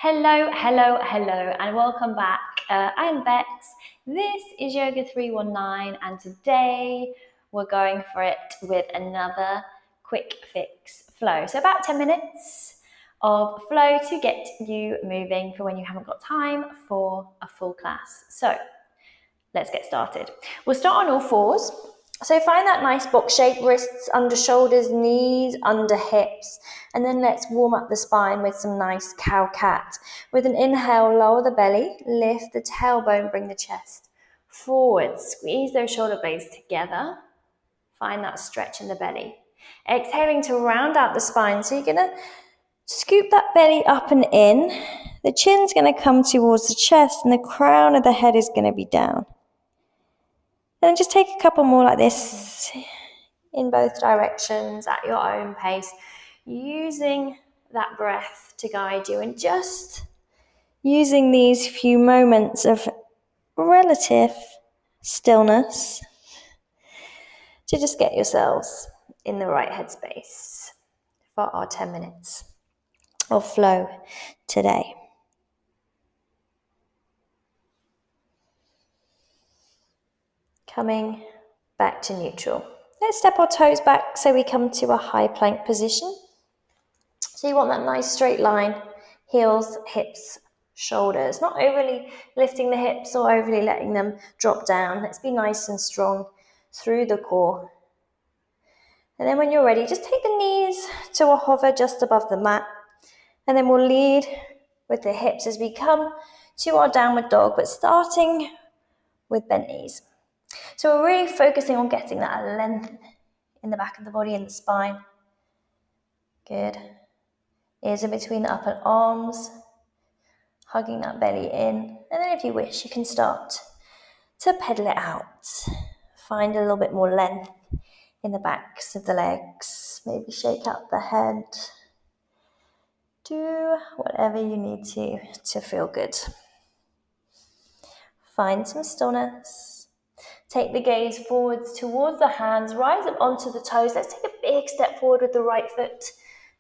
Hello, hello, hello, and welcome back. I'm Bex. This is Yoga 319, and today we're going for it with another quick fix flow. So, about 10 minutes of flow to get you moving for when you haven't got time for a full class. So, let's get started. We'll start on all fours. So find that nice box shape, wrists under shoulders, knees under hips. And then let's warm up the spine with some nice cow cat. With an inhale, lower the belly, lift the tailbone, bring the chest forward. Squeeze those shoulder blades together. Find that stretch in the belly. Exhaling to round out the spine. So you're going to scoop that belly up and in. The chin's going to come towards the chest and the crown of the head is going to be down. And then just take a couple more like this in both directions at your own pace, using that breath to guide you and just using these few moments of relative stillness to just get yourselves in the right headspace for our 10 minutes of flow today. Coming back to neutral. Let's step our toes back so we come to a high plank position. So you want that nice straight line, heels, hips, shoulders. Not overly lifting the hips or overly letting them drop down. Let's be nice and strong through the core. And then when you're ready, just take the knees to a hover just above the mat. And then we'll lead with the hips as we come to our downward dog, but starting with bent knees. So we're really focusing on getting that length in the back of the body and the spine. Good. Ears in between the upper arms, hugging that belly in. And then if you wish, you can start to pedal it out. Find a little bit more length in the backs of the legs. Maybe shake out the head. Do whatever you need to feel good. Find some stillness. Take the gaze forwards towards the hands, rise up onto the toes. Let's take a big step forward with the right foot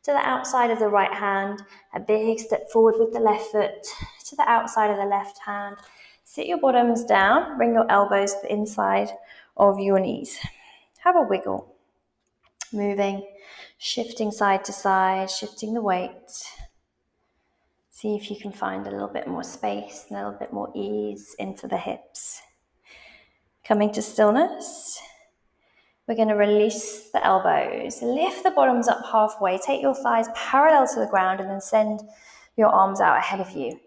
to the outside of the right hand. A big step forward with the left foot to the outside of the left hand. Sit your bottoms down, bring your elbows to the inside of your knees. Have a wiggle. Moving, shifting side to side, shifting the weight. See if you can find a little bit more space and a little bit more ease into the hips. Coming to stillness, we're going to release the elbows. Lift the bottoms up halfway. Take your thighs parallel to the ground and then send your arms out ahead of you.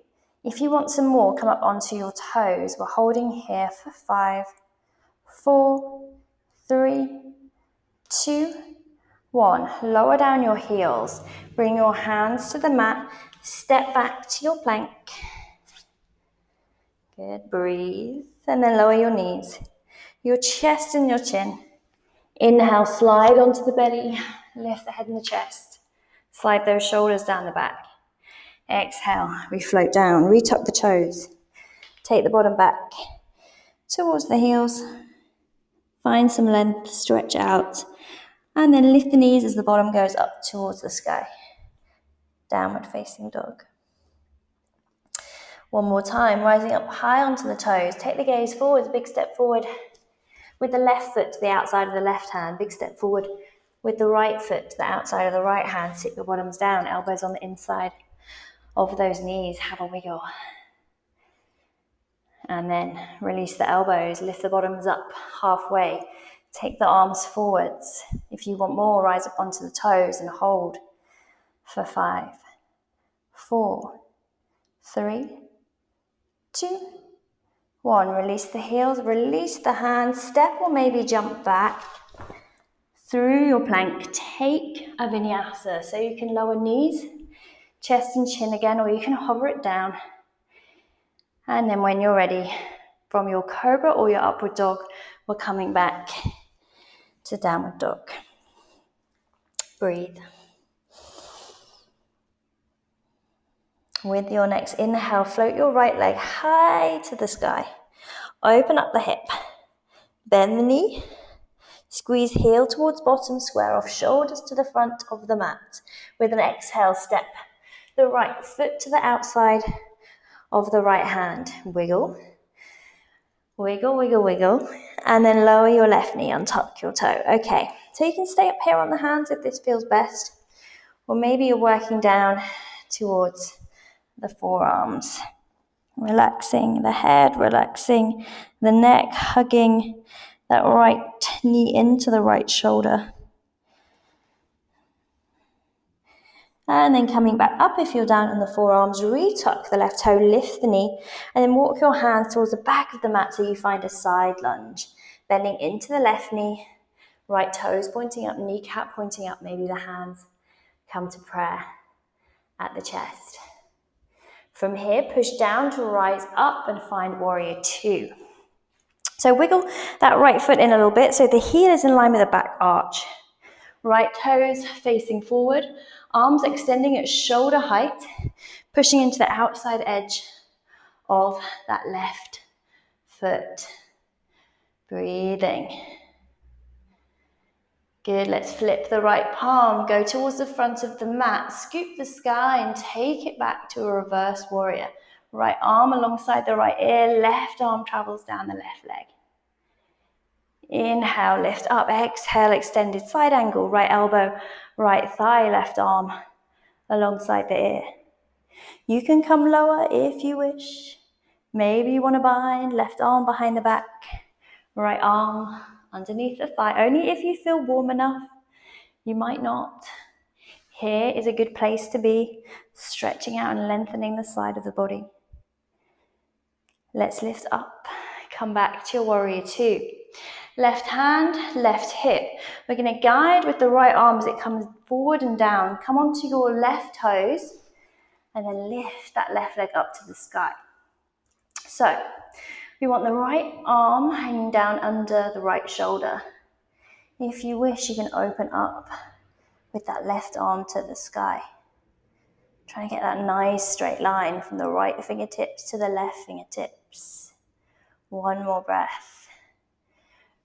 If you want some more, come up onto your toes. We're holding here for 5, 4, 3, 2, 1. Lower down your heels. Bring your hands to the mat. Step back to your plank. Good. Breathe. And then lower your knees. Your chest and your chin. Inhale, slide onto the belly. Lift the head and the chest. Slide those shoulders down the back. Exhale, we float down. Retuck the toes. Take the bottom back towards the heels. Find some length, stretch out. And then lift the knees as the bottom goes up towards the sky. Downward facing dog. One more time, rising up high onto the toes. Take the gaze forward, big step forward. With the left foot to the outside of the left hand, big step forward. With the right foot to the outside of the right hand, sit your bottoms down, elbows on the inside of those knees, have a wiggle. And then release the elbows, lift the bottoms up halfway. Take the arms forwards. If you want more, rise up onto the toes and hold for 5, 4, 3, 2, 1. Release the heels, release the hands, step or maybe jump back through your plank. Take a vinyasa, so you can lower knees, chest and chin again, or you can hover it down. And then when you're ready, from your cobra or your upward dog, we're coming back to downward dog. Breathe. With your next inhale, float your right leg high to the sky. Open up the hip. Bend the knee. Squeeze heel towards bottom, square off shoulders to the front of the mat. With an exhale, step the right foot to the outside of the right hand. Wiggle, wiggle, wiggle, wiggle. And then lower your left knee, untuck your toe. Okay, so you can stay up here on the hands if this feels best. Or maybe you're working down towards the forearms. Relaxing the head, relaxing the neck, hugging that right knee into the right shoulder. And then coming back up if you're down on the forearms, retuck the left toe, lift the knee, and then walk your hands towards the back of the mat so you find a side lunge. Bending into the left knee, right toes pointing up, kneecap pointing up, maybe the hands come to prayer at the chest. From here, push down to rise up and find warrior two. So wiggle that right foot in a little bit so the heel is in line with the back arch. Right toes facing forward, arms extending at shoulder height, pushing into the outside edge of that left foot. Breathing. Good, let's flip the right palm, go towards the front of the mat, scoop the sky and take it back to a reverse warrior. Right arm alongside the right ear, left arm travels down the left leg. Inhale, lift up, exhale, extended side angle, right elbow, right thigh, left arm alongside the ear. You can come lower if you wish. Maybe you want to bind, left arm behind the back, right arm underneath the thigh, only if you feel warm enough. You might not. Here is a good place to be, stretching out and lengthening the side of the body. Let's lift up, come back to your warrior two. Left hand, left hip. We're going to guide with the right arm as it comes forward and down. Come onto your left toes and then lift that left leg up to the sky. So we want the right arm hanging down under the right shoulder. If you wish, you can open up with that left arm to the sky. Try and get that nice straight line from the right fingertips to the left fingertips. One more breath.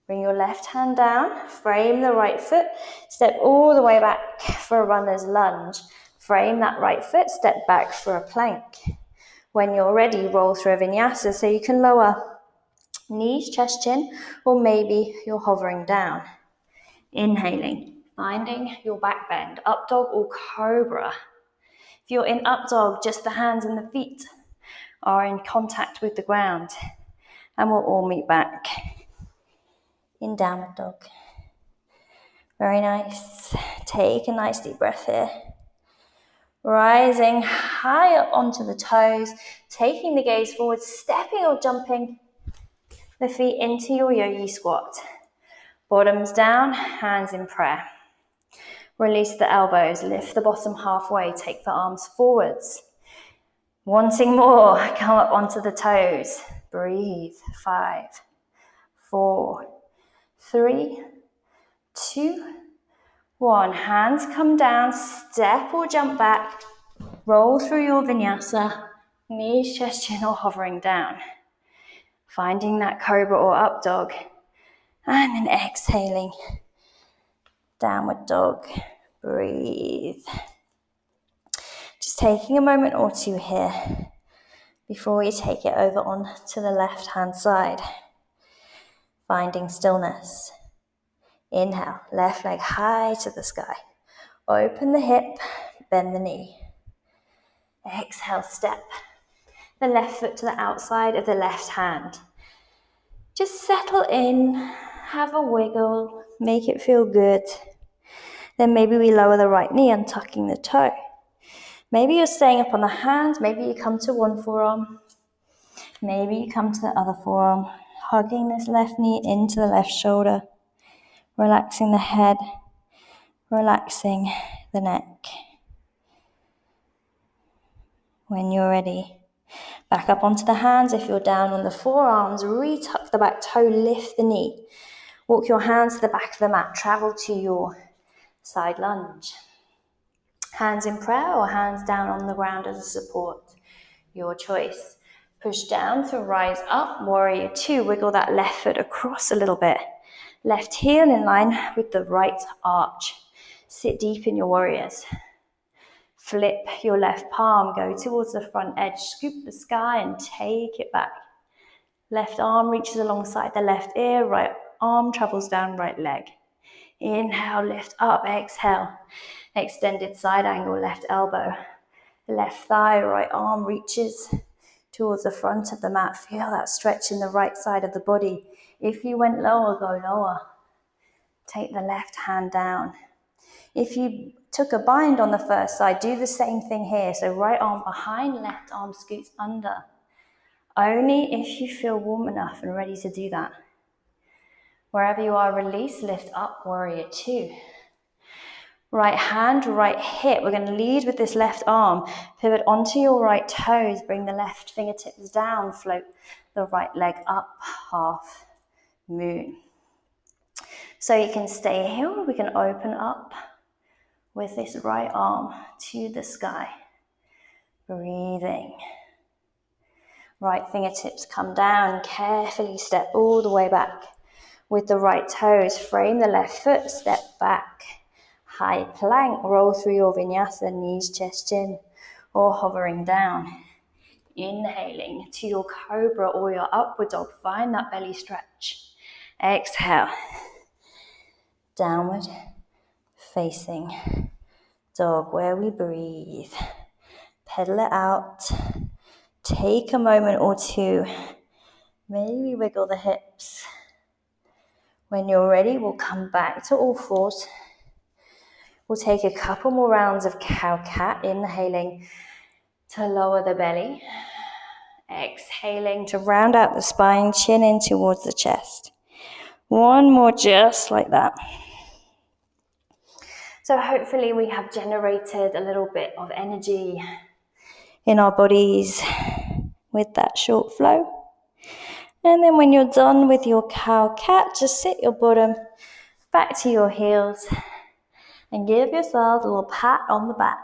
Bring your left hand down, frame the right foot, step all the way back for a runner's lunge. Frame that right foot, step back for a plank. When you're ready, roll through a vinyasa so you can lower knees, chest, chin, or maybe you're hovering down. Inhaling, finding your back bend, up dog or cobra. If you're in up dog, just the hands and the feet are in contact with the ground. And we'll all meet back in downward dog. Very nice. Take a nice deep breath here. Rising high up onto the toes, taking the gaze forward, stepping or jumping the feet into your yogi squat. Bottoms down, hands in prayer. Release the elbows, lift the bottom halfway, take the arms forwards. Wanting more, come up onto the toes. Breathe. 5, 4, 3, 2, 1. Hands come down, step or jump back. Roll through your vinyasa, knees, chest, chin, or hovering down. Finding that cobra or up dog. And then exhaling. Downward dog. Breathe. Just taking a moment or two here before we take it over on to the left hand side. Finding stillness. Inhale, left leg high to the sky. Open the hip, bend the knee. Exhale, step the left foot to the outside of the left hand. Just settle in, have a wiggle, make it feel good. Then maybe we lower the right knee, untucking the toe. Maybe you're staying up on the hands, maybe you come to one forearm. Maybe you come to the other forearm, hugging this left knee into the left shoulder. Relaxing the head, relaxing the neck. When you're ready, back up onto the hands. If you're down on the forearms, retuck the back toe, lift the knee. Walk your hands to the back of the mat, travel to your side lunge. Hands in prayer or hands down on the ground as a support, your choice. Push down to rise up, warrior two. Wiggle that left foot across a little bit. Left heel in line with the right arch. Sit deep in your warriors. Flip your left palm, go towards the front edge, scoop the sky and take it back. Left arm reaches alongside the left ear, right arm travels down right leg. Inhale, lift up, exhale. Extended side angle, left elbow. Left thigh, right arm reaches towards the front of the mat. Feel that stretch in the right side of the body. If you went lower, go lower. Take the left hand down. If you took a bind on the first side, do the same thing here. So right arm behind, left arm scoots under. Only if you feel warm enough and ready to do that. Wherever you are, release, lift up, warrior two. Right hand, right hip. We're going to lead with this left arm. Pivot onto your right toes. Bring the left fingertips down. Float the right leg up, half moon. So you can stay here, or we can open up with this right arm to the sky. Breathing. Right fingertips come down. Carefully step all the way back. With the right toes, frame the left foot, step back. High plank, roll through your vinyasa, knees, chest, chin, or hovering down. Inhaling to your cobra or your upward dog. Find that belly stretch. Exhale. Downward facing dog, where we breathe. Pedal it out. Take a moment or two. Maybe wiggle the hips. When you're ready, we'll come back to all fours. We'll take a couple more rounds of cow-cat, inhaling to lower the belly. Exhaling to round out the spine, chin in towards the chest. One more just like that. So hopefully we have generated a little bit of energy in our bodies with that short flow. And then when you're done with your cow-cat, just sit your bottom back to your heels and give yourselves a little pat on the back.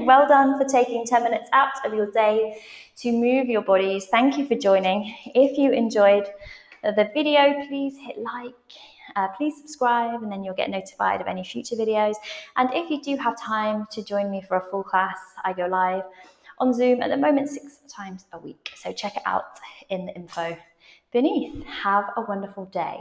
Well done for taking 10 minutes out of your day to move your bodies. Thank you for joining. If you enjoyed the video, please hit like, please subscribe, and then you'll get notified of any future videos. And if you do have time to join me for a full class, I go live on Zoom at the moment 6 times a week. So check it out in the info beneath. Have a wonderful day.